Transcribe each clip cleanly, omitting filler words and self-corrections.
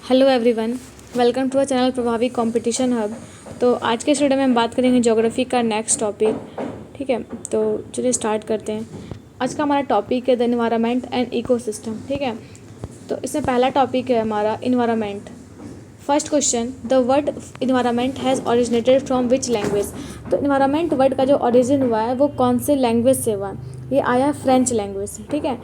Hello everyone, welcome to a channel Prabhavi competition hub. तो आज के इस वीडियो में हम बात करेंगे ज्योग्राफी का नेक्स्ट टॉपिक। ठीक है, तो चलिए स्टार्ट करते हैं। आज का हमारा टॉपिक है द एनवायरनमेंट एंड इकोसिस्टम। ठीक है, तो इसमें पहला टॉपिक है हमारा environment. First question, the word environment has originated from which language. तो इन्वायरमेंट वर्ड का जो ओरिजिन हुआ है वो कौन से लैंग्वेज से हुआ है? ये आया फ्रेंच लैंग्वेज से। ठीक है,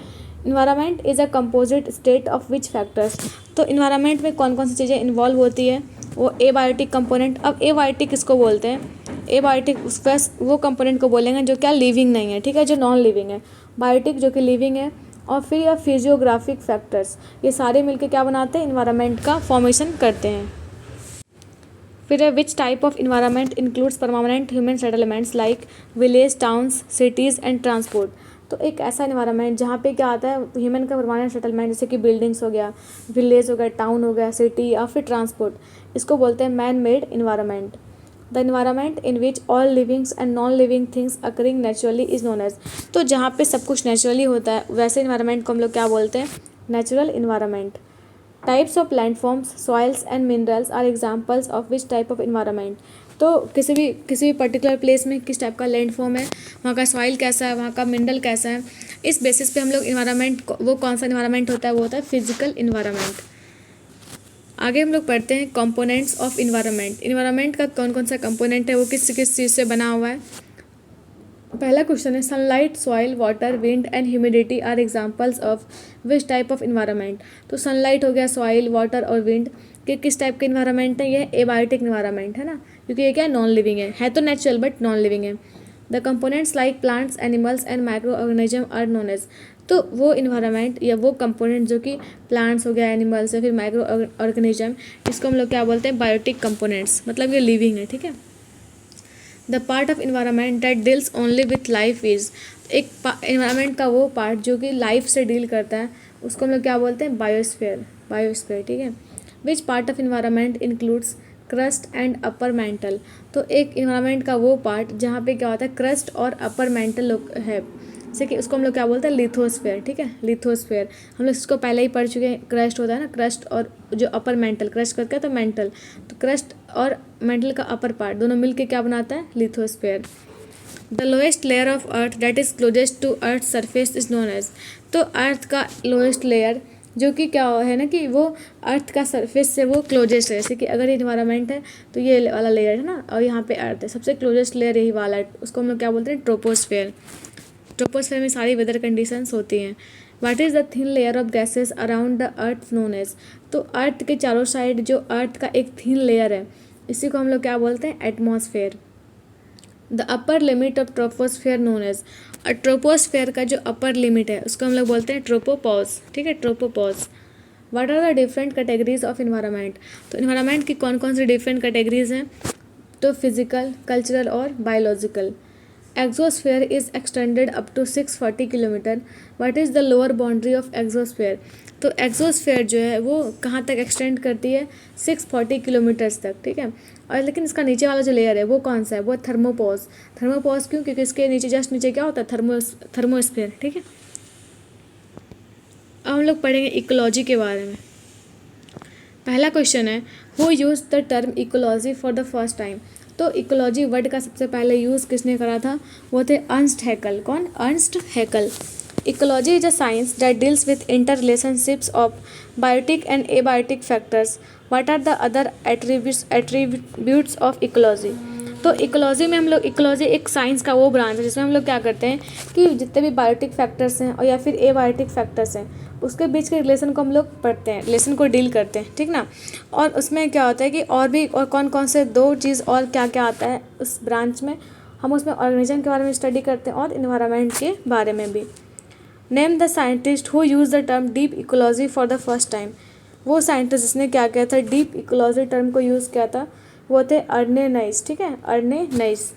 environment is a composite state of which factors. तो इन्वायरमेंट में कौन कौन सी चीज़ें इन्वॉल्व होती है? वो एबायोटिक कंपोनेंट। अब एबायोटिक किसको बोलते हैं? एबायोटिक उसका वो कंपोनेंट को बोलेंगे जो क्या लिविंग नहीं है, ठीक है, जो नॉन लिविंग है। बायोटिक जो कि लिविंग है। और फिर यह फिजियोग्राफिक फैक्टर्स, ये सारे मिलके क्या बनाते हैं? इन्वायरमेंट का फॉर्मेशन करते हैं। फिर है विच type of environment includes permanent human settlements like village, towns, cities and transport. तो एक ऐसा इन्वायरमेंट जहाँ पे क्या आता है? ह्यूमन का परमानेंट सेटलमेंट, जैसे कि बिल्डिंग्स हो गया, विलेज हो गया, टाउन हो गया, सिटी या फिर ट्रांसपोर्ट। इसको बोलते हैं man made environment. The environment in which all livings and non living things occurring naturally is known as. तो जहाँ पे सब कुछ नेचुरली होता है वैसे इन्वायरमेंट को हम लोग क्या बोलते हैं? Natural environment. Types of landforms, soils and minerals are examples of which type of environment. तो किसी भी पर्टिकुलर प्लेस में किस टाइप का लैंडफॉर्म है, वहाँ का सॉइल कैसा है, वहाँ का मिनरल कैसा है, इस बेसिस पे हम लोग इन्वायरमेंट, वो कौन सा इन्वायरमेंट होता है, वो होता है फिजिकल इन्वायरमेंट। आगे हम लोग पढ़ते हैं कंपोनेंट्स ऑफ इन्वायरमेंट। इन्वायरमेंट का कौन कौन सा कंपोनेंट है, वो किस किस चीज़ से बना हुआ है। पहला क्वेश्चन है sunlight, soil, water, wind and humidity are examples of which type of environment. तो सनलाइट हो गया, सॉइल, वाटर और विंड के किस टाइप के इन्वायरमेंट है? ये एबायोटिक इन्वायरमेंट है ना, क्योंकि ये क्या है? नॉन लिविंग है तो नेचुरल बट नॉन लिविंग है। The components like plants, animals and micro organism are known as. तो वो इन्वायरमेंट या वो कंपोनेंट जो कि प्लांट्स हो गया, एनिमल्स या फिर माइक्रो ऑर्गेनिज्म, इसको हम लोग क्या बोलते हैं? बायोटिक कंपोनेंट्स, मतलब ये लिविंग है। ठीक है, the part of environment that deals only with life is. एक इन्वायरमेंट का वो पार्ट जो कि लाइफ से डील करता है उसको हम लोग क्या बोलते हैं? बायोस्फीयर। बायोस्फीयर, ठीक है। Which part of environment includes crust and upper mantle. तो एक इन्वायरमेंट का वो पार्ट जहाँ पे क्या होता है? क्रस्ट और अपर मेंटल है, जैसे कि उसको हम लोग क्या बोलते हैं? लिथोस्फेयर। ठीक है, लिथोस्फेयर हम लोग इसको पहले ही पढ़ चुके हैं। क्रस्ट होता है ना, क्रस्ट और जो अपर मेंटल, क्रस्ट करके तो मेंटल, तो क्रस्ट और मेंटल का अपर पार्ट दोनों मिलके क्या बनाता है? Lithosphere. The lowest layer of earth that is closest to earth surface is known as. तो अर्थ का लोएस्ट लेयर जो कि क्या है ना, कि वो अर्थ का सरफेस से वो क्लोजेस्ट है। जैसे कि अगर ये इन्वायरमेंट है तो ये वाला लेयर है ना, और यहाँ पे अर्थ है, सबसे क्लोजेस्ट लेयर यही वाला है, उसको हम लोग क्या बोलते हैं? ट्रोपोस्फेयर। ट्रोपोस्फेयर में सारी वेदर कंडीशंस होती हैं। What is the thin layer of gases around the earth known as. तो अर्थ के चारों साइड जो अर्थ का एक थिन लेयर है, इसी को हम लोग क्या बोलते हैं? Atmosphere. The upper limit of troposphere known as. और ट्रोपोस्फेयर का जो अपर लिमिट है उसको हम लोग बोलते हैं ट्रोपोपॉज। ठीक है, tropopause. What are the different categories of environment. तो इन्वायरमेंट की कौन कौन सी डिफरेंट कैटेगरीज हैं? तो फिजिकल, कल्चरल और biological. Exosphere is extended up to 640 kilometre. What is the lower boundary of exosphere. तो एक्सोस्फेयर जो है वो कहाँ तक एक्सटेंड करती है? 640 किलोमीटर्स तक। ठीक है, और लेकिन इसका नीचे वाला जो लेयर है वो कौन सा है? वो थर्मोपॉज। थर्मोपॉज क्यों? क्योंकि इसके नीचे, जस्ट नीचे क्या होता है? थर्मोस्फेयर। ठीक है, अब हम लोग पढ़ेंगे इकोलॉजी के बारे में। पहला क्वेश्चन है who use the term ecology for the first time. तो इकोलॉजी वर्ड का सबसे पहले यूज़ किसने करा था? वो थे अर्नस्ट हैकल। कौन? Ernst Haeckel. Ecology is a science that deals with inter relationships of biotic and abiotic factors. What are the other attributes of ecology. तो इकोलॉजी में हम लोग, इकोलॉजी एक साइंस का वो ब्रांच है जिसमें हम लोग क्या करते हैं कि जितने भी बायोटिक फैक्टर्स हैं और या फिर एबायोटिक फैक्टर्स हैं उसके बीच के रिलेशन को हम लोग पढ़ते हैं, रिलेशन को डील करते हैं। ठीक ना, और उसमें क्या होता है कि और भी और कौन कौन से दो चीज़ और क्या क्या आता है उस ब्रांच में, हम उसमें ऑर्गेनिज्म के बारे में स्टडी करते हैं और इन्वायरमेंट के बारे में भी। Name the scientist who use the term deep ecology for the first time. वो साइंटिस्ट जिसने क्या किया था? डीप इकोलॉजी टर्म को यूज़ किया था, वो थे अर्ने नाइस। ठीक है, Arne Naess.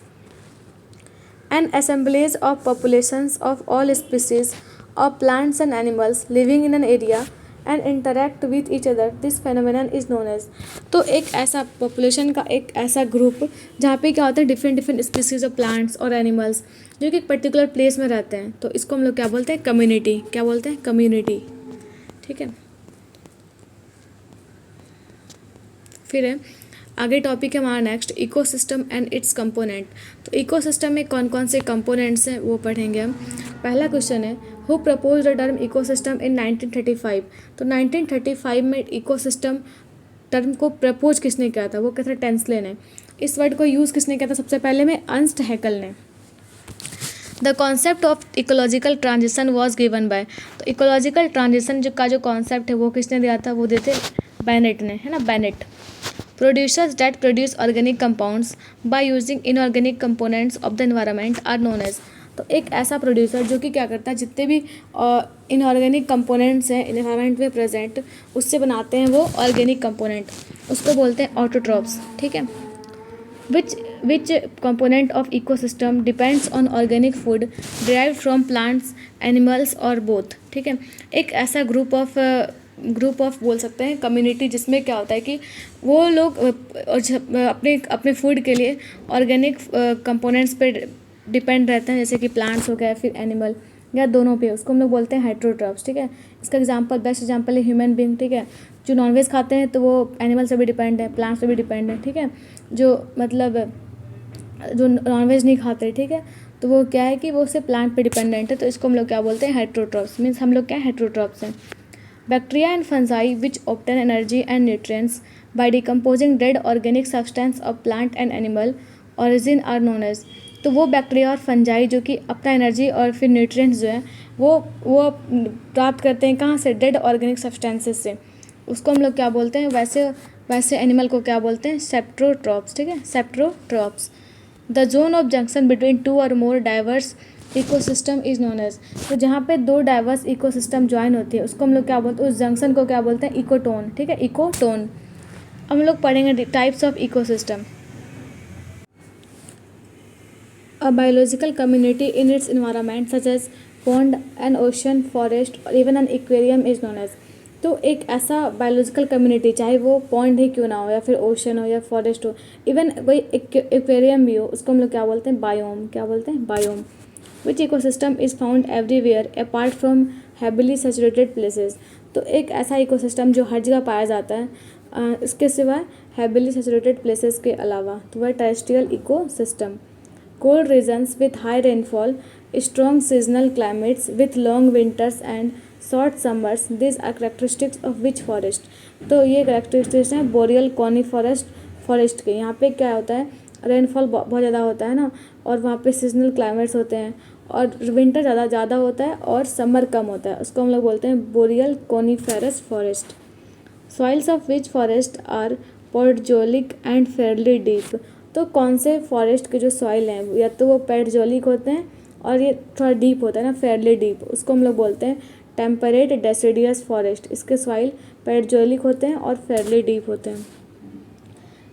An assemblage of populations of all species of plants and animals living in an area and interact with each other, this phenomenon is known as। तो एक ऐसा पॉपुलेशन का एक ऐसा ग्रुप जहाँ पे क्या होता है? Different different species of plants और एनिमल्स जो कि एक पर्टिकुलर प्लेस में रहते हैं, तो इसको हम लोग क्या बोलते हैं? कम्युनिटी। क्या बोलते हैं? कम्युनिटी। ठीक है, फिर है आगे टॉपिक है हमारा next ecosystem and it's component. तो इकोसिस्टम में कौन कौन से कंपोनेंट्स हैं वो पढ़ेंगे हम। पहला क्वेश्चन है who propose the term ecosystem इन 1935। तो 1935 में इकोसिस्टम टर्म को प्रपोज किसने किया था, वो क्या था, टेंसले ने। इस वर्ड को यूज़ किसने किया था सबसे पहले में, अर्नस्ट हैकेल ने। The concept of ecological transition was given by. तो इकोलॉजिकल ट्रांजिशन जो कॉन्सेप्ट है वो किसने दिया था, वो देते बेनेट ने, है ना, बेनेट। Producers that produce organic compounds by using inorganic components of the environment are known as. तो एक ऐसा प्रोड्यूसर जो कि क्या करता है, जितने भी इनऑर्गेनिक कंपोनेंट्स हैं इन्वायरमेंट में प्रेजेंट, उससे बनाते हैं वो ऑर्गेनिक कंपोनेंट, उसको बोलते हैं ऑटोट्रॉप्स। ठीक है। which component of ecosystem depends on organic food derived from plants, animals और both। ठीक है। एक ऐसा ग्रुप ऑफ बोल सकते हैं कम्युनिटी जिसमें क्या होता है कि वो लोग अपने फूड के लिए ऑर्गेनिक कंपोनेंट्स पे डिपेंड रहते हैं, जैसे कि प्लांट्स हो गया फिर एनिमल या दोनों पे, उसको हम लोग बोलते हैं हेटेरोट्रॉप्स। ठीक है। इसका बेस्ट एग्जांपल है ह्यूमन बीइंग। ठीक है। जो नॉनवेज खाते हैं तो वो एनिमल से भी डिपेंड है, प्लांट्स से भी डिपेंड है। ठीक है। जो नॉनवेज नहीं खाते, ठीक है, तो वो क्या है कि वो सिर्फ प्लांट पे डिपेंडेंट है, तो इसको हम लोग क्या बोलते हैं, हेटेरोट्रॉप्स। मीन्स हम लोग क्या हेटेरोट्रॉप्स हैं। Bacteria and fungi which obtain energy and nutrients by decomposing dead organic substance of plant and animal origin are known as. तो वो बैक्टीरिया और फंजाई जो कि अपना एनर्जी और फिर न्यूट्रिएंट्स जो है वो प्राप्त करते हैं कहाँ से, डेड ऑर्गेनिक सब्सटेंसेस से, उसको हम लोग क्या बोलते हैं, वैसे एनिमल को क्या बोलते हैं, सेप्ट्रोट्रॉप्स। ठीक है, saprotrophs. The zone of junction between two और more diverse ecosystem is known as. तो जहाँ पे दो डाइवर्स इकोसिस्टम ज्वाइन होती है उसको हम लोग क्या बोलते हैं, उस जंक्शन को क्या बोलते हैं, इकोटोन। ठीक है, इकोटोन। अब हम लोग पढ़ेंगे types of ecosystem. A biological community in its environment such as pond, an ocean, forest or even an aquarium is known as। तो एक ऐसा बायोलॉजिकल कम्युनिटी, चाहे वो पॉन्ड ही क्यों ना हो या फिर ओशन हो या फॉरेस्ट हो, इवन कोई एक्वेरियम भी हो, उसको हम लोग क्या बोलते हैं, बायोम। क्या बोलते हैं, biome. Which ecosystem is found everywhere apart from heavily saturated places. तो एक ऐसा इकोसिस्टम जो हर जगह पाया जाता है, इसके सिवाय हैबिली सैचुरेटेड प्लेसेस के अलावा, तो वह terrestrial ecosystem. Cold regions with high rainfall, strong seasonal climates with long winters and short summers, these are characteristics of which forest। तो ये characteristics हैं बोरियल कॉनिफॉरस फॉरेस्ट के। यहाँ पे क्या होता है, रेनफॉल बहुत ज़्यादा होता है ना, और वहाँ पे सीजनल क्लाइमेट्स होते हैं, और विंटर ज़्यादा होता है और समर कम होता है, उसको हम लोग बोलते हैं boreal coniferous forest. Soils of which forest are podzolic and fairly deep. तो कौन से फॉरेस्ट के जो सॉइल हैं, या तो वो पेडजोलिक होते हैं और ये थोड़ा डीप होता है ना, फेयरली डीप, उसको हम लोग बोलते हैं टेम्परेट डेसिडियस फॉरेस्ट। इसके सॉइल पेडजोलिक होते हैं और फेयरली डीप होते हैं।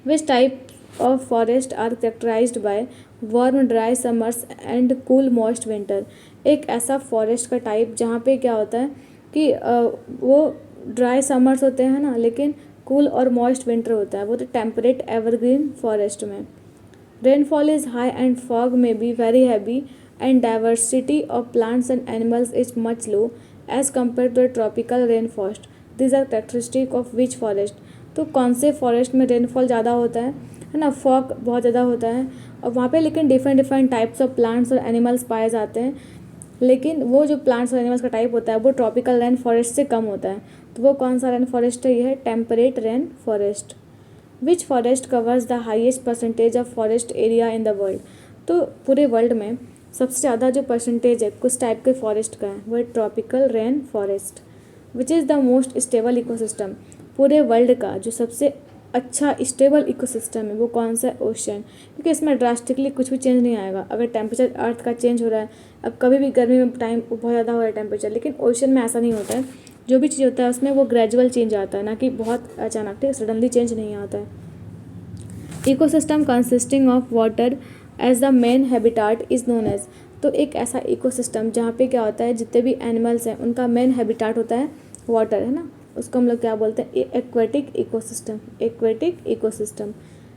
Which type of forest are characterised by warm dry summers and cool moist winter. एक ऐसा फॉरेस्ट का टाइप जहाँ पे क्या होता है कि वो ड्राई समर्स होते हैं ना, लेकिन कूल और मॉइस्ट विंटर होता है, वो तो टेम्परेट एवरग्रीन फॉरेस्ट में। Rainfall is high and fog may be very heavy and diversity of plants and animals is much low as compare to tropical rain forest. This are characteristic of which forest. तो कौन से forest में rainfall ज़्यादा होता है ना, fog बहुत ज़्यादा होता है, और वहाँ पे लेकिन डिफरेंट टाइप्स ऑफ प्लांट्स और एनिमल्स पाए जाते हैं, लेकिन वो जो प्लांट्स और एनिमल्स का टाइप होता है वो ट्रॉपिकल रेन फॉरेस्ट से कम होता है। तो वो कौन सा रेन फॉरेस्ट है, ये है temperate rain forest. Which forest covers the highest percentage of forest area in the world. तो पूरे वर्ल्ड में सबसे ज़्यादा जो परसेंटेज है कुछ टाइप के फॉरेस्ट का है वो है tropical rain forest. Which is the most stable ecosystem. पूरे वर्ल्ड का जो सबसे अच्छा स्टेबल इकोसिस्टम है वो कौन सा है, ओशन। क्योंकि इसमें ड्रास्टिकली कुछ भी चेंज नहीं आएगा। अगर टेम्परेचर अर्थ का चेंज हो रहा है, अब कभी भी गर्मी में टाइम बहुत ज़्यादा हो रहा है टेम्परेचर, लेकिन ओशन में ऐसा नहीं होता है। जो भी चीज़ होता है उसमें वो ग्रेजुअल चेंज आता है, ना कि बहुत अचानक, ठीक, सडनली चेंज नहीं आता है। Ecosystem consisting of water as the main habitat is known as. तो एक ऐसा इकोसिस्टम जहाँ पे क्या होता है, जितने भी एनिमल्स हैं उनका मेन हैबिटाट होता है वाटर, है ना, उसको हम लोग क्या बोलते हैं, aquatic ecosystem. Aquatic ecosystem.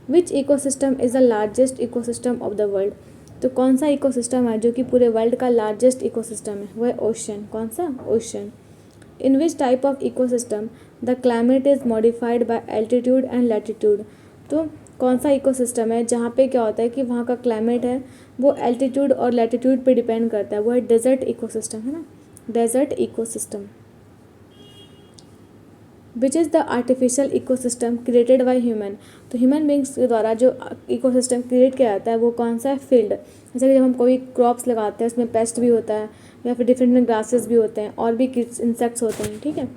Which ecosystem is the largest ecosystem of the world. तो कौन सा इकोसिस्टम है जो कि पूरे वर्ल्ड का लार्जेस्ट इकोसिस्टम है, वो है ओशन। कौन सा, ocean. In which type of ecosystem the climate is modified by altitude and latitude. तो कौन सा इकोसिस्टम है जहाँ पे क्या होता है कि वहाँ का क्लाइमेट है वो एल्टीट्यूड और लैटिट्यूड पे डिपेंड करता है, वो है डेजर्ट इकोसिस्टम, है ना, desert ecosystem. Which is the artificial ecosystem created by human. तो ह्यूमन बींग्स के द्वारा जो इकोसिस्टम क्रिएट किया जाता है वो कौन सा है, फील्ड। जैसे कि जब हम कोई क्रॉप्स लगाते हैं उसमें पेस्ट भी होता है या फिर डिफरेंट ग्रासेस भी होते हैं और भी इंसेक्ट्स होते हैं, ठीक है।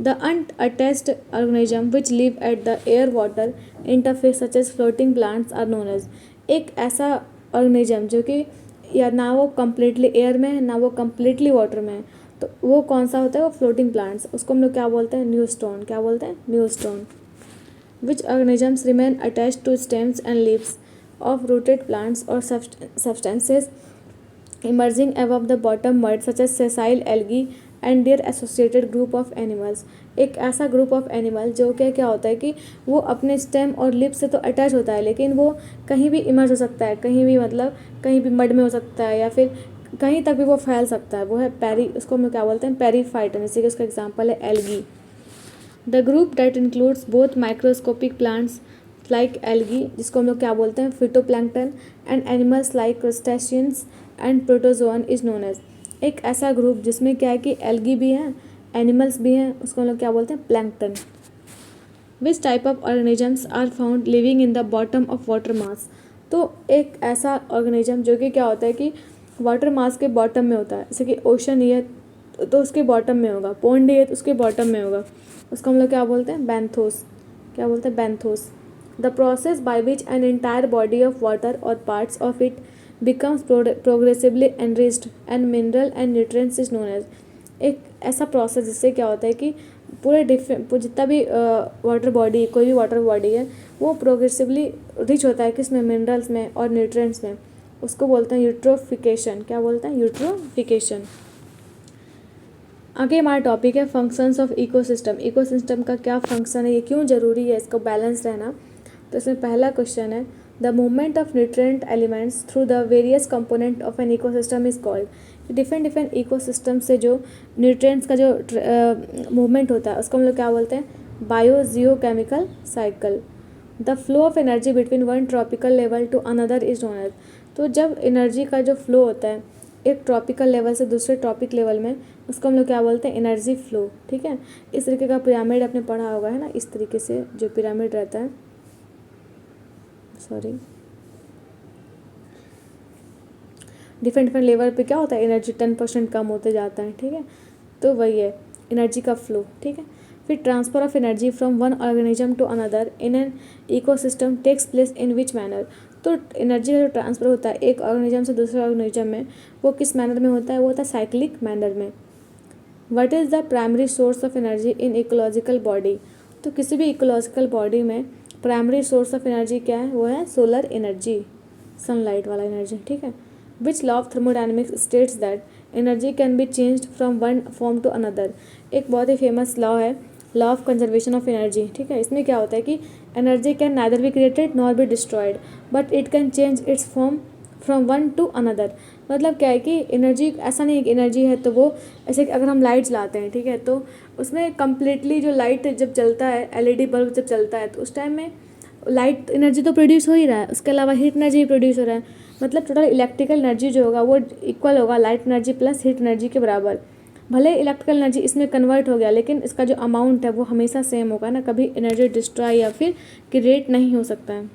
The unattached organism which live at the air water interface such as floating plants are known as. एक ऐसा ऑर्गेनिज्म जो कि या ना वो कम्प्लीटली एयर में है ना वो कम्प्लीटली वाटर में है, तो वो कौन सा होता है, वो फ्लोटिंग प्लांट्स, उसको हम लोग क्या बोलते हैं, न्यू स्टोन। क्या बोलते हैं, neuston. Which organisms remain attached to stems and leaves of rooted plants और substances emerging above the bottom mud such as sessile algae and their associated group of animals. एक ऐसा group of animal जो कि क्या होता है कि वो अपने स्टेम और लिप से तो अटैच होता है लेकिन वो कहीं भी इमर्ज हो सकता है, कहीं भी मतलब कहीं भी मड में हो सकता है या फिर कहीं तक भी वो फैल सकता है, वो है पेरी, उसको हम लोग क्या बोलते हैं, पेरीफाइटन। जैसे कि उसका एग्जांपल है algae. The group that includes both microscopic plants like algae, जिसको हम लोग क्या बोलते हैं, phytoplankton, and animals like crustaceans and protozoan is known as. एक ऐसा ग्रुप जिसमें क्या है कि एल्गी भी हैं, एनिमल्स भी हैं, उसको हम लोग क्या बोलते हैं, plankton. Which type of organisms are found living in the bottom of water mass. तो एक ऐसा ऑर्गेनिज्म जो कि क्या होता है कि वाटर मास के बॉटम में होता है, जैसे कि ओशन ही है तो उसके बॉटम में होगा, पोंड ही है तो उसके बॉटम में होगा, उसको हम लोग क्या बोलते हैं, बैंथोस। क्या बोलते हैं, benthos. The process by which an entire body of water और parts of it becomes progressively enriched and mineral and nutrients is known as। एक ऐसा प्रोसेस जिससे क्या होता है कि पूरे जितना भी वाटर बॉडी, कोई भी वाटर बॉडी है वो प्रोग्रेसिवली रिच होता है किसमें, मिनरल्स में और न्यूट्रिएंट्स में, उसको बोलते हैं यूट्रोफिकेशन। क्या बोलते हैं, यूट्रोफिकेशन। आगे हमारा टॉपिक है फंक्शंस ऑफ इकोसिस्टम। इकोसिस्टम का क्या फंक्शन है, ये क्यों ज़रूरी है इसको बैलेंस रहना। तो इसमें पहला क्वेश्चन है the movement of nutrient elements through the various component of an ecosystem is called. Different different ecosystem से जो न्यूट्रिएंट्स का जो मूवमेंट होता है उसको हम लोग क्या बोलते हैं, bio geochemical cycle. The flow of energy between one tropical level to another is known as. तो जब एनर्जी का जो फ्लो होता है एक ट्रॉपिकल लेवल से दूसरे ट्रॉपिक लेवल में, उसको हम लोग क्या बोलते हैं, एनर्जी फ्लो, ठीक है। इस तरीके का पिरामिड आपने पढ़ा होगा, है ना, इस तरीके से जो पिरामिड रहता है, सॉरी, डिफरेंट डिफरेंट लेवल पे क्या होता है, एनर्जी 10% कम होते जाता है, ठीक है। तो वही है एनर्जी का फ्लो, ठीक है। फिर transfer of energy from one organism to another in an ecosystem takes place in which manner. तो एनर्जी का जो ट्रांसफ़र होता है एक ऑर्गेनिज्म से दूसरे ऑर्गेनिज्म में, वो किस मैनर में होता है, वो होता है साइक्लिक मैनर में। What is the primary source of energy in ecological body. तो किसी भी इकोलॉजिकल बॉडी में प्राइमरी सोर्स ऑफ एनर्जी क्या है, वो है सोलर एनर्जी, सनलाइट वाला एनर्जी, ठीक है। Which law of thermodynamics states that energy can be changed from one form to another. एक बहुत ही फेमस लॉ है, law of conservation of energy, ठीक है। इसमें क्या होता है कि energy can neither be created nor be destroyed but it can change it's form from one two another. मतलब क्या है कि एनर्जी ऐसा नहीं है कि एनर्जी है तो वो, ऐसे अगर हम लाइट जलाते हैं, ठीक है, तो उसमें कम्प्लीटली जो लाइट जब चलता है, एलईडी बल्ब जब चलता है तो उस टाइम में लाइट एनर्जी तो प्रोड्यूस हो ही रहा है, उसके अलावा हीट एनर्जी भी प्रोड्यूस हो रहा है। मतलब टोटल इलेक्ट्रिकल एनर्जी जो होगा वो इक्वल होगा light energy plus heat energy के बराबर। भले इलेक्ट्रिकल एनर्जी इसमें कन्वर्ट हो गया लेकिन इसका जो अमाउंट है वो हमेशा सेम होगा ना, कभी एनर्जी डिस्ट्रॉय या फिर क्रिएट नहीं हो सकता है।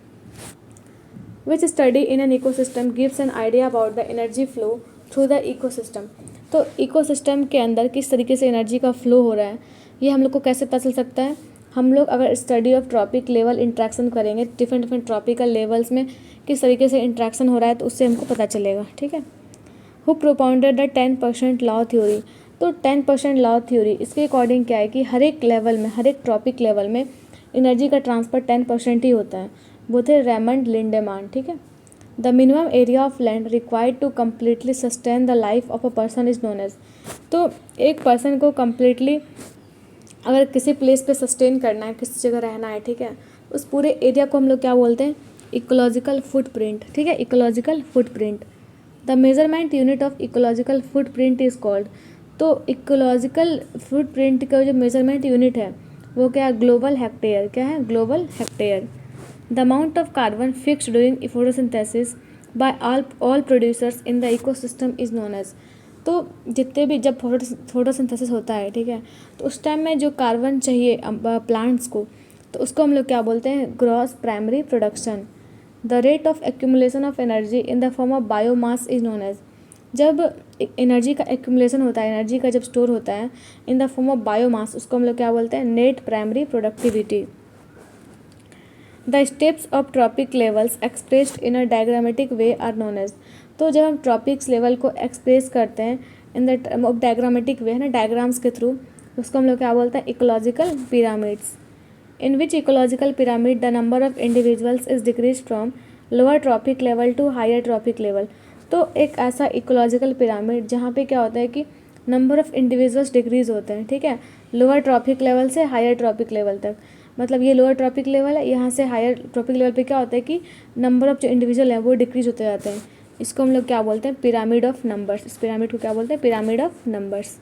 Which study in an ecosystem gives an idea about the energy flow through the ecosystem. तो इकोसिस्टम के अंदर किस तरीके से एनर्जी का फ्लो हो रहा है ये हम लोग को कैसे पता चल सकता है। हम लोग अगर study of trophic level interaction करेंगे, डिफरेंट डिफरेंट ट्रॉपिकल लेवल्स में किस तरीके से इंट्रैक्शन हो रहा है तो उससे हमको पता चलेगा, ठीक है। Who propounded the 10% law theory. तो 10% लॉ थ्योरी इसके अकॉर्डिंग क्या है कि हर एक लेवल में, हर एक ट्रॉपिक लेवल में एनर्जी का ट्रांसफर 10% ही होता है। वो थे रेमंड लिंडेमान, ठीक है। The minimum area of land required to completely sustain the life of a person is known as. तो एक पर्सन को कम्प्लीटली अगर किसी प्लेस पे सस्टेन करना है, किसी जगह रहना है, ठीक है, उस पूरे एरिया को हम लोग क्या बोलते हैं, इकोलॉजिकल फुटप्रिंट, ठीक है, ecological footprint. The measurement unit of ecological footprint is called. तो इकोलॉजिकल फुटप्रिंट का जो मेजरमेंट यूनिट है वो क्या है, ग्लोबल हेक्टेयर। क्या है, global hectare. The amount of carbon fixed during photosynthesis by all producers in the ecosystem is known as. तो जितने भी जब फोटोसिंथेसिस होता है, ठीक है, तो उस टाइम में जो कार्बन चाहिए प्लांट्स को, तो उसको हम लोग क्या बोलते हैं, gross primary production. The rate of accumulation of energy in the form of biomass is known as. जब एनर्जी का एक्यूमुलेशन होता है, एनर्जी का जब स्टोर होता है in the form of biomass, उसको हम लोग क्या बोलते हैं, net primary productivity. The steps of trophic levels expressed in a diagrammatic way are known as. तो जब हम ट्रॉपिक्स लेवल को एक्सप्रेस करते हैं in the term of diagrammatic वे, है ना, डायग्राम्स के थ्रू, उसको हम लोग क्या बोलते हैं, ecological pyramids. In which ecological pyramid the number of individuals is decrease from lower trophic level to higher trophic level. तो एक ऐसा इकोलॉजिकल पिरामिड जहाँ पे क्या होता है कि नंबर ऑफ इंडिविजुअल्स डिक्रीज होते हैं, ठीक है, लोअर ट्रॉपिक लेवल से हायर ट्रॉपिक लेवल तक। मतलब ये लोअर ट्रॉपिक लेवल है, यहाँ से हायर ट्रॉपिक लेवल पे क्या होता है कि नंबर ऑफ जो इंडिविजुअल हैं वो डिक्रीज होते जाते हैं। इसको हम लोग क्या बोलते हैं, पिरामिड ऑफ नंबर्स। इस पिरामिड को क्या बोलते हैं, पिरामिड ऑफ नंबर्स।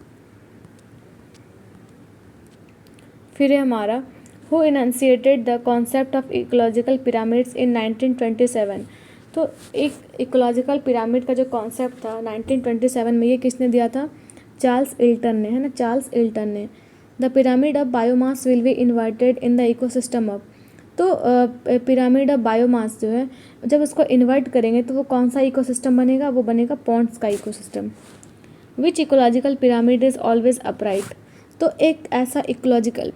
फिर है हमारा who enunciated the concept of ecological pyramids in 1927। तो एक इकोलॉजिकल पिरामिड का जो कॉन्सेप्ट था 1927 में, ये किसने दिया था, चार्ल्स इल्टन ने, है ना, चार्ल्स इल्टन ने। The pyramid of biomass will be inverted in the ecosystem of. तो पिरामिड ऑफ बायोमास जो है, जब उसको इन्वर्ट करेंगे तो वो कौन सा इकोसिस्टम बनेगा, वो बनेगा पॉन्ड्स का ecosystem. Which ecological pyramid is always upright. तो एक ऐसा इकोलॉजिकल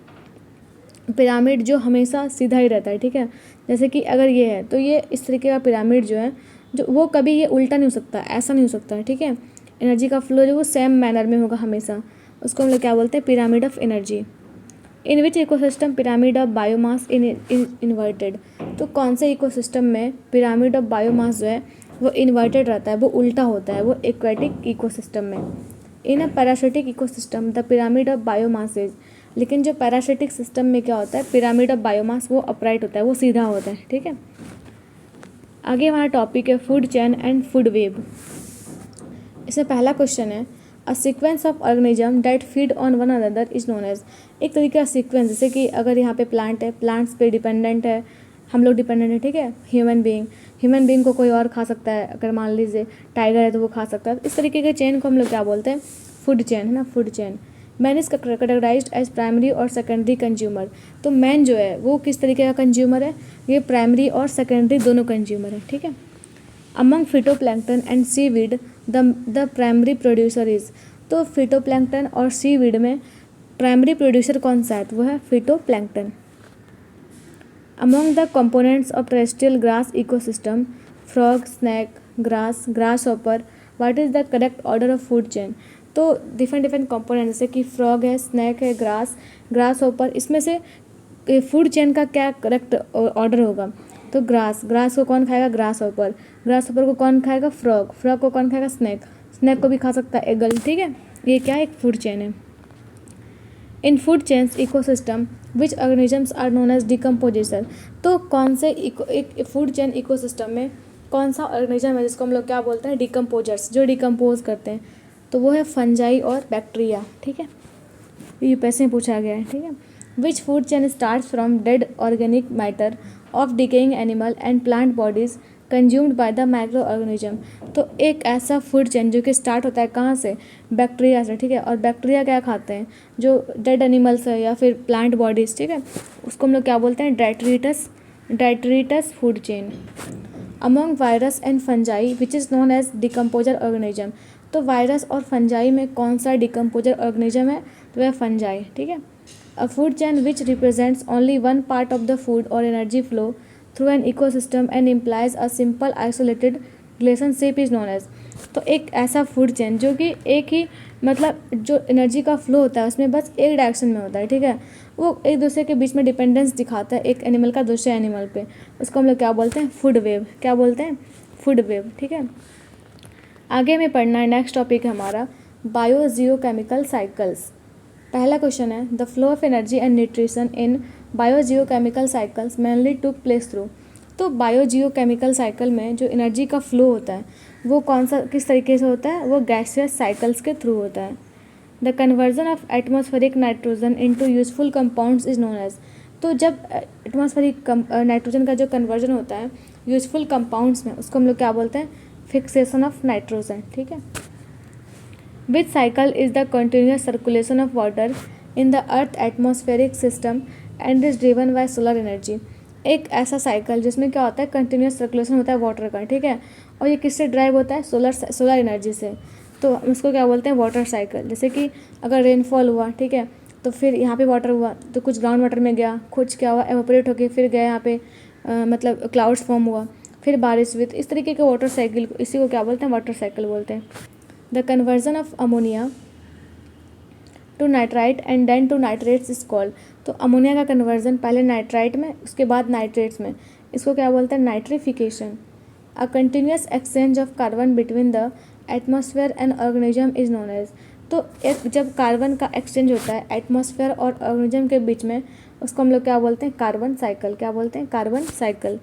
पिरामिड जो हमेशा सीधा ही रहता है, ठीक है, जैसे कि अगर ये है तो ये इस तरीके का पिरामिड जो है, जो वो कभी ये उल्टा नहीं हो सकता, ऐसा नहीं हो सकता है, ठीक है। एनर्जी का फ्लो जो वो सेम मैनर में होगा हमेशा, उसको हम लोग क्या बोलते हैं, pyramid of energy. In which ecosystem pyramid of biomass in inverted. तो कौन से इकोसिस्टम में पिरामिड ऑफ बायोमास जो है वो इन्वर्टेड रहता है, वो उल्टा होता है, वो एक्वेटिक इकोसिस्टम में। In a parasitic ecosystem the pyramid of biomass is. लेकिन जो पैरासिटिक सिस्टम में क्या होता है, पिरामिड ऑफ बायोमास वो अपराइट होता है, वो सीधा होता है, ठीक है। आगे हमारा टॉपिक है food chain and food web. इसमें पहला क्वेश्चन है, a sequence of organism that feed on one another is known as. एक तरीके का सीक्वेंस, जैसे कि अगर यहाँ पे प्लांट है, प्लांट्स पे डिपेंडेंट है, हम लोग डिपेंडेंट है, ठीक है, ह्यूमन बीइंग को कोई और खा सकता है, अगर मान लीजिए टाइगर है तो वो खा सकता है। इस तरीके के चेन को हम लोग क्या बोलते हैं, फूड चेन, है ना, food chain. Man is categorised as primary और सेकेंडरी कंज्यूमर। तो मैन जो है वो किस तरीके का कंज्यूमर है, ये प्राइमरी और सेकेंडरी दोनों कंज्यूमर है, ठीक है। Among phytoplankton and seaweed the primary producer is. तो फिटोप्लैंक्टन और सीवीड में प्राइमरी प्रोड्यूसर कौन सा है, तो वो है phytoplankton. Among the components of terrestrial grass ecosystem, frog, snake, grass hopper, what is the correct order of food chain. तो डिफरेंट कंपोनेंट, जैसे कि फ्रॉग है, स्नैक है, ग्रास हॉपर, इसमें से फूड चेन का क्या करेक्ट ऑर्डर होगा। तो ग्रास को कौन खाएगा, ग्रास हॉपर को कौन खाएगा, फ्रॉग को कौन खाएगा, स्नैक को भी खा सकता है एगल, ठीक है। ये क्या है, एक फूड चेन है। In food chains ecosystem which organisms are known as decomposition. तो कौन से एक फूड चेन इकोसिस्टम में कौन सा ऑर्गेनिज्म है जिसको हम लोग क्या बोलते हैं, डिकम्पोजर्स, जो डिकम्पोज करते हैं, तो वो है फंजाई और बैक्टीरिया, ठीक है। ये पैसे में पूछा गया है, ठीक है। Which food chain starts from dead organic matter of decaying animal and plant bodies consumed by the micro organism. तो एक ऐसा फूड चेन जो कि स्टार्ट होता है कहाँ से, बैक्टीरिया से, ठीक है। और बैक्टीरिया क्या खाते हैं, जो डेड एनिमल्स है या फिर प्लांट बॉडीज, ठीक है, उसको हम लोग क्या बोलते हैं, detritus food chain. Among virus and fungi which is known as decomposer organism. तो वायरस और फंजाई में कौन सा डिकम्पोजर ऑर्गेनिज्म है, तो वह फंजाई, ठीक है। A food chain which represents only one part of the food और energy flow through an ecosystem and implies a simple isolated relationship is known as. तो एक ऐसा फूड चेन जो कि एक ही, मतलब जो एनर्जी का फ्लो होता है उसमें बस एक डायरेक्शन में होता है, ठीक है, वो एक दूसरे के बीच में डिपेंडेंस दिखाता है एक एनिमल का दूसरे एनिमल पे, उसको हम लोग क्या बोलते हैं, फूड वेव, क्या बोलते हैं, फूड वेव, ठीक है। आगे हमें पढ़ना है, नेक्स्ट टॉपिक है हमारा बायो जियोकेमिकल साइकिल्स। पहला क्वेश्चन है, the flow of energy and nutrition in bio geochemical cycles mainly took place through. तो बायो जियोकेमिकल साइकिल में जो एनर्जी का फ्लो होता है वो कौन सा, किस तरीके से होता है, वो गैसियस साइकिल्स के थ्रू होता है। The conversion of atmospheric nitrogen into useful compounds is known as. तो जब एटमॉस्फेरिक नाइट्रोजन का जो कन्वर्जन होता है यूजफुल कंपाउंड्स में, उसको हम लोग क्या बोलते हैं, फिक्सेशन ऑफ नाइट्रोजन। ठीक है। Which cycle is the continuous circulation of water in the earth atmospheric system and is driven by solar energy. एक ऐसा साइकिल जिसमें क्या होता है, कंटिन्यूस सर्कुलेशन होता है वाटर का, ठीक है, और ये किससे ड्राइव होता है, सोलर एनर्जी से। तो हम इसको क्या बोलते हैं, वाटर साइकिल। जैसे कि अगर रेनफॉल हुआ, ठीक है, तो फिर यहाँ पे वाटर हुआ तो कुछ ग्राउंड वाटर में गया, कुछ क्या हुआ, एवापोरेट होके फिर गया यहाँ पे मतलब क्लाउड्स फॉर्म हुआ, फिर बारिश हुई। तो इस तरीके के वाटर साइकिल को, इसी को क्या बोलते हैं, वाटर साइकिल बोलते हैं। The conversion of ammonia to nitrite and then to nitrates is called. तो अमोनिया का कन्वर्जन पहले नाइट्राइट में, उसके बाद नाइट्रेट्स में, इसको क्या बोलते हैं, nitrification. A continuous exchange of carbon between the atmosphere and organism is known as. तो एक जब कार्बन का एक्सचेंज होता है एटमॉस्फेयर और ऑर्गेनिज्म के बीच में, उसको हम लोग क्या बोलते हैं, कार्बन साइकिल। क्या बोलते हैं, carbon cycle.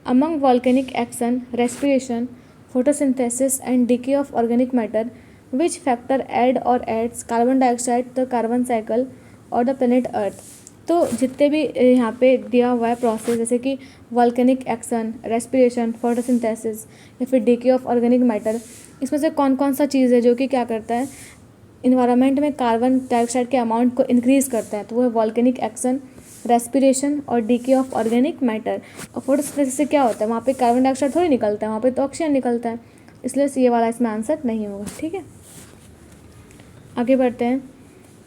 Among volcanic action, respiration, photosynthesis and decay of organic matter, which factor add or adds carbon dioxide to the carbon cycle or the planet earth। तो जितने भी यहाँ पे दिया हुआ है प्रोसेस, जैसे कि वॉल्केनिक एक्शन, रेस्पिरेशन, फोटोसिंथेसिस या फिर डीके ऑफ ऑर्गेनिक मैटर, इसमें से कौन कौन सा चीज़ है जो कि क्या करता है, इन्वायरमेंट में कार्बन डाइऑक्साइड के अमाउंट को इंक्रीज़ करता है। तो वो है वॉल्केनिक एक्शन, रेस्पिरेशन और डीके ऑफ ऑर्गेनिक मैटर। और फोटोसिंथेसिस से क्या होता है, वहाँ पे कार्बन डाइऑक्साइड थोड़ी निकलता है, वहाँ पे तो ऑक्सीजन निकलता है, इसलिए ये वाला इसमें आंसर नहीं होगा। ठीक है, आगे बढ़ते हैं।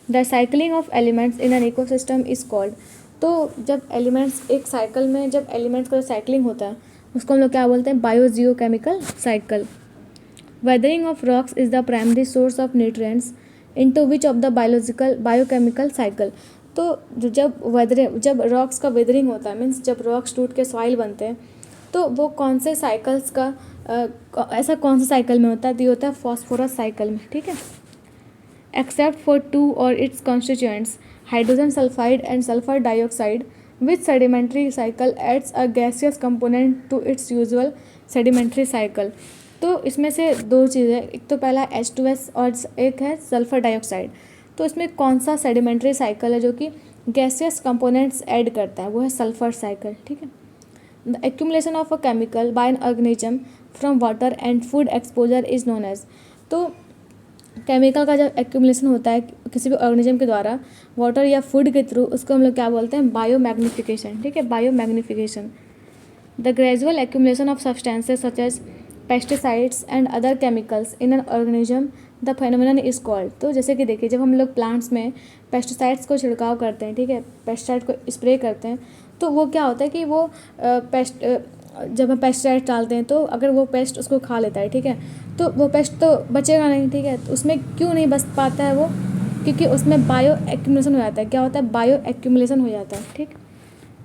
The cycling of elements in an ecosystem is called. तो जब एलिमेंट्स एक साइकिल में, जब एलिमेंट्स का साइकिलिंग होता है उसको हम लोग क्या बोलते हैं, biogeochemical cycle. Weathering of rocks is the primary source of nutrients into which of the biochemical cycle. तो जब रॉक्स का वेदरिंग होता है, मीन्स जब रॉक्स टूट के सॉइल बनते हैं, तो वो कौन से साइकिल्स का ऐसा कौन सा साइकिल में होता है, तो ये होता है फॉस्फोरस साइकिल में। ठीक है। एक्सेप्ट फॉर टू और its constituents, hydrogen sulphide and sulphur dioxide, which sedimentary cycle adds a gaseous component to its usual sedimentary cycle. तो इसमें से दो चीज़ें, एक तो पहला H2S और एक है सल्फर डाइऑक्साइड। तो इसमें कौन सा सेडिमेंट्री साइकिल है जो कि गैसियस कंपोनेंट्स ऐड करता है, वो है सल्फर साइकिल। ठीक है। The accumulation of a chemical by an organism from water and food exposure is known as. तो केमिकल का जब एक्यूमुलेशन होता है किसी भी ऑर्गेनिज्म के द्वारा वाटर या फूड के थ्रू, उसको हम लोग क्या बोलते हैं, बायोमैग्निफिकेशन। ठीक है, biomagnification. The gradual accumulation of substances such as pesticides and other chemicals in an organism, the phenomenon is called. तो जैसे कि देखिए, जब हम लोग प्लांट्स में पेस्टिसाइड्स को छिड़काव करते हैं, ठीक है, पेस्टिसाइड को स्प्रे करते हैं, तो वो क्या होता है कि वो जब हम पेस्टिसाइड डालते हैं तो अगर वो पेस्ट उसको खा लेता है, ठीक है, तो वो पेस्ट तो बचेगा नहीं। ठीक है, तो उसमें क्यों नहीं बच पाता है वो, क्योंकि उसमें बायो एक्यूमुलेशन हो जाता है। क्या होता है, बायो एक्यूमुलेशन हो जाता है। ठीक।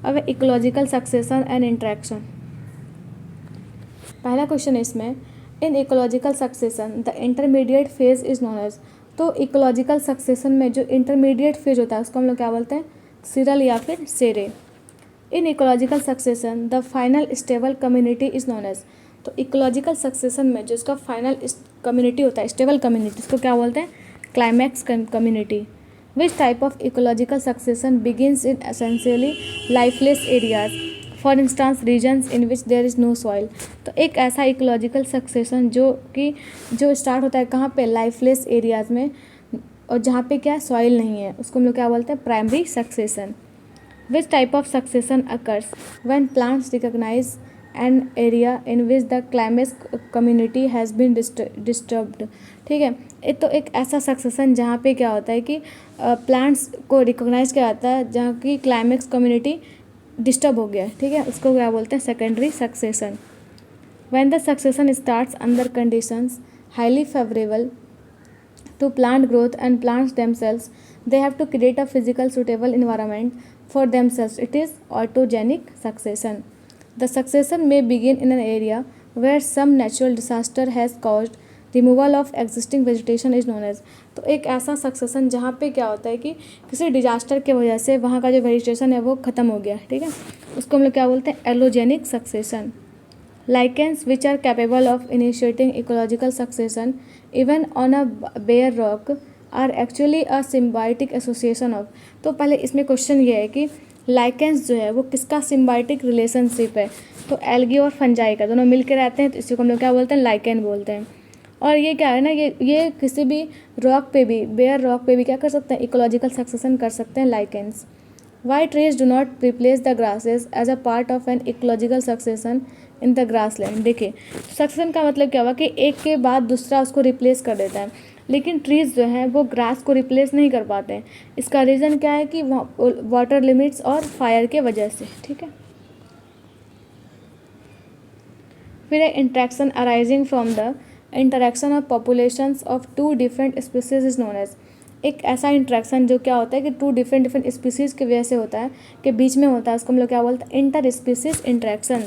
अब इकोलॉजिकल सक्सेशन एंड इंट्रैक्शन। पहला क्वेश्चन है इसमें, in ecological succession the intermediate phase is known as. तो इकोलॉजिकल सक्सेशन में जो इंटरमीडिएट फेज होता है उसको हम लोग क्या बोलते हैं, सीरल या फिर sere. In ecological succession the final stable community is known as. तो इकोलॉजिकल सक्सेशन में जो इसका फाइनल कम्युनिटी होता है, स्टेबल कम्युनिटी, इसको क्या बोलते हैं, climax community. Which type of ecological succession begins in essentially lifeless areas, for instance regions in which there is no soil. तो एक ऐसा इकोलॉजिकल सक्सेशन जो स्टार्ट होता है कहाँ पे, लाइफलेस एरियाज में, और जहाँ पे क्या सॉइल नहीं है, उसको हम लोग क्या बोलते हैं, primary succession. Which type of succession occurs when plants recognise an area in which the climax community has been disturbed. ठीक है, तो एक ऐसा सक्सेशन जहाँ पे क्या होता है कि प्लांट्स को रिकॉग्नाइज किया जाता है जहाँ की क्लाइमेक्स कम्युनिटी डिस्टर्ब हो गया। ठीक है, उसको क्या बोलते हैं, secondary succession. When the succession starts under conditions highly favourable to plant growth and plants themselves, they have to create a physical suitable environment for themselves. It is autogenic succession. The succession may begin in an area where some natural disaster has caused removal of existing vegetation is known as। तो एक ऐसा succession जहाँ पे क्या होता है कि किसी डिजास्टर के वजह से वहाँ का जो वेजिटेशन है वो ख़त्म हो गया। ठीक है, उसको हम लोग क्या बोलते हैं, allogenic succession. Lichens which are capable of initiating ecological succession even on a bare rock are actually a symbiotic association of. तो पहले इसमें क्वेश्चन ये है कि लाइकेंस जो है वो किसका सिम्बायोटिक रिलेशनशिप है। तो एल्गी और फंजाई का, दोनों मिल के रहते हैं, तो इसी को हम लोग क्या बोलते हैं, लाइकेन बोलते हैं। और ये क्या है ना, ये किसी भी रॉक पे भी, बेयर रॉक पे भी क्या कर सकते हैं, इकोलॉजिकल सक्सेशन कर सकते हैं lichens. Why trees do not replace the grasses as a part of an ecological succession in the grassland. देखिए सक्सेशन का मतलब क्या हुआ कि एक के बाद दूसरा उसको रिप्लेस कर देता है, लेकिन ट्रीज़ जो हैं वो ग्रास को रिप्लेस नहीं कर पाते हैं। इसका रीज़न क्या है कि वाटर लिमिट्स और फायर के वजह से। ठीक है, फिर है interaction arising from the interaction of populations of two different species is known as. एक ऐसा इंट्रैक्शन जो क्या होता है कि टू डिफरेंट स्पीसीज़ की वजह से होता है, के बीच में होता है, उसको हम लोग क्या बोलते हैं, inter species interaction.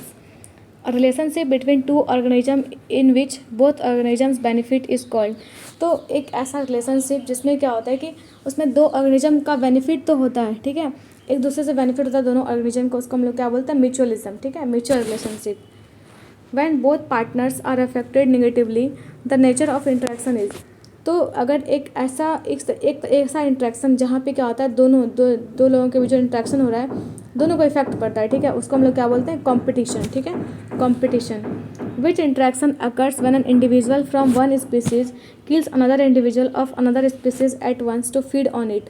Relationship between two organism in which both organisms benefit is called. तो एक ऐसा रिलेशनशिप जिसमें क्या होता है कि उसमें दो ऑर्गेनिज्म का बेनिफिट तो होता है, ठीक है, एक दूसरे से बेनिफिट होता है दोनों ऑर्गेनिज्म को, उसको हम लोग क्या बोलते हैं, म्यूचुअलिज्म। ठीक है, mutual relationship. When both partners are affected negatively the nature of interaction is. तो अगर एक ऐसा इंट्रैक्शन जहाँ पे क्या होता है, दो लोगों के बीच जो इंट्रैक्शन हो रहा है दोनों को इफेक्ट पड़ता है, ठीक है, उसको हम लोग क्या बोलते हैं, कॉम्पिटिशन। ठीक है, competition. Which interaction occurs when an individual from one species kills another individual of another species at once to feed on it.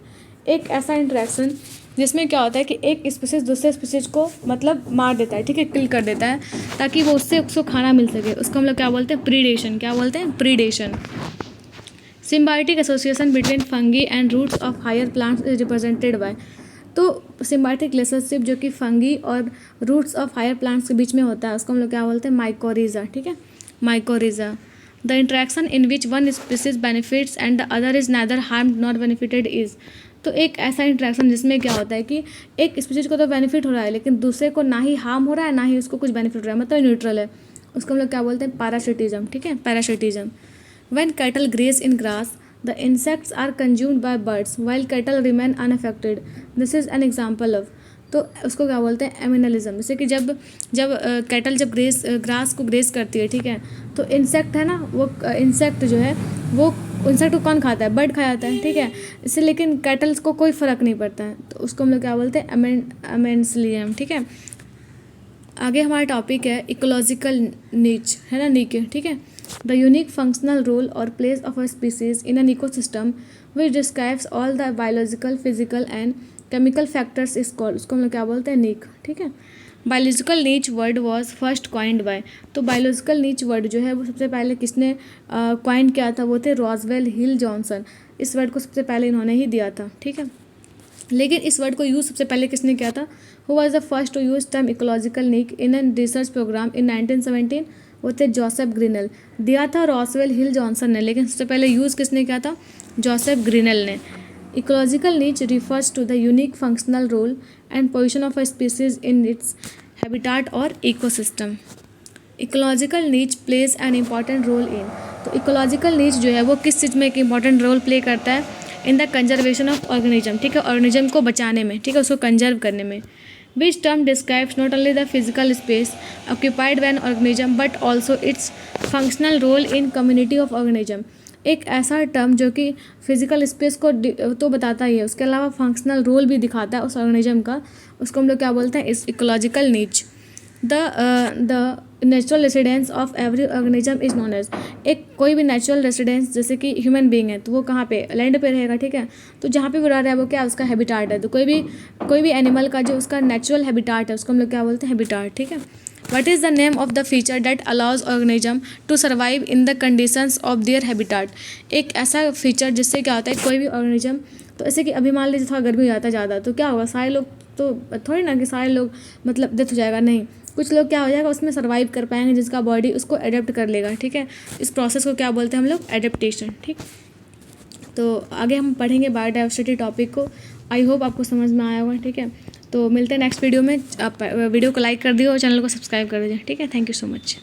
एक ऐसा इंट्रैक्शन जिसमें क्या होता है कि एक स्पीसीज दूसरे स्पीसीज को मतलब मार देता है, ठीक है, किल कर देता है, ताकि वो उसको खाना मिल सके, उसको हम लोग क्या बोलते हैं, प्रीडेशन। क्या बोलते हैं, predation. Symbiotic association between fungi and roots of higher plants is represented by. तो सिम्बायोटिक रिलेशनशिप जो कि फंगी और रूट्स ऑफ हायर प्लांट्स के बीच में होता है, उसको हम लोग क्या बोलते हैं, माइकोरिजा। ठीक है, mycorrhiza. The interaction in which one species benefits and the other is neither harmed not benefited is. तो एक ऐसा इंट्रैक्शन जिसमें क्या होता है कि एक स्पीसीज को तो बेनिफिट हो रहा है, लेकिन दूसरे को ना ही हार्म हो रहा है ना ही उसको कुछ बेनिफिट हो रहा है, मतलब न्यूट्रल है, उसको हम लोग क्या बोलते हैं, पैरासिटिज्म। ठीक है, parasitism. When cattle graze in grass the insects are consumed by birds while cattle remain unaffected. This is an example of। तो उसको क्या बोलते हैं, एमिनलिज्म। जैसे कि जब कैटल जब ग्रास को ग्रेस करती है, ठीक है, तो इंसेक्ट है ना, वो इंसेक्ट जो है वो इंसेक्ट को कौन खाता है, बर्ड खा जाता है, ठीक है, इससे लेकिन कैटल्स को कोई फ़र्क नहीं पड़ता है, तो उसको हम लोग क्या बोलते हैं, एमेंसलियम। ठीक है, आगे हमारा टॉपिक है इकोलॉजिकल नीच, है ना, नीचे। ठीक है, द यूनिक फंक्शनल रोल और place of a species in an ecosystem which describes all the biological, physical and chemical factors is called. उसको हम लोग क्या बोलते हैं, नीक। ठीक है, biological niche word was first coined by. तो बायोलॉजिकल नीच वर्ड जो है वो सबसे पहले किसने क्वाइंड किया था, वो थे रॉसवेल हिल जॉनसन। इस वर्ड को सबसे पहले इन्होंने ही दिया था। ठीक है, लेकिन इस वर्ड को यूज़ सबसे पहले किसने किया था, who was the first to use term ecological niche in an research program इन 1917, वो थे जोसेफ ग्रिनल। दिया था रॉसवेल हिल जॉनसन ने, लेकिन सबसे पहले यूज़ किसने किया था, जोसेफ ग्रिनल ने। Ecological niche refers to the unique functional role and position of a species in its habitat और ecosystem. Ecological niche plays an important role in. तो इकोलॉजिकल नीच जो है वो किस चीज़ में एक इंपॉर्टेंट रोल प्ले करता है, in the conservation of organism. ठीक है, ऑर्गेनिज्म को बचाने में, ठीक है, उसको कंजर्व करने में। Which term describes not only the physical space occupied by an organism but also its functional role in community of organism. एक ऐसा टर्म जो कि फिजिकल स्पेस को तो बताता ही है, उसके अलावा फंक्शनल रोल भी दिखाता है उस ऑर्गेनिज्म का, उसको हम लोग क्या बोलते हैं, इस ecological niche. The natural residence of every organism is known as. एक कोई भी नेचुरल रेसिडेंस, जैसे कि ह्यूमन बीइंग है तो वो कहाँ पे, लैंड पे रहेगा, ठीक है, तो जहाँ पे वो रह रहा है वो क्या, उसका हैबिटाट है। तो कोई भी एनिमल का जो उसका नेचुरल हैबिटाट है उसको हम लोग क्या बोलते हैं, हैबिटाट। ठीक है, what is the name of the feature that allows organism to survive in the conditions of their habitat. एक ऐसा फीचर जिससे क्या होता है, कोई भी ऑर्गेनिज्म, तो ऐसे कि अभी मान लीजिए थोड़ा गर्मी हो जाता है ज़्यादा, तो क्या होगा, सारे लोग तो थोड़ी ना कि सारे लोग मतलब डेथ हो जाएगा, नहीं, कुछ लोग क्या हो जाएगा उसमें सर्वाइव कर पाएंगे, जिसका बॉडी उसको एडेप्ट कर लेगा। ठीक है, इस प्रोसेस को क्या बोलते हैं हम लोग, एडेप्टेशन। ठीक, तो आगे हम पढ़ेंगे बायोडाइवर्सिटी टॉपिक को। आई होप आपको समझ में आया होगा। ठीक है, तो मिलते हैं नेक्स्ट वीडियो में। आप वीडियो को लाइक कर दियो और चैनल को सब्सक्राइब कर दीजिए। ठीक है, थैंक यू सो मच।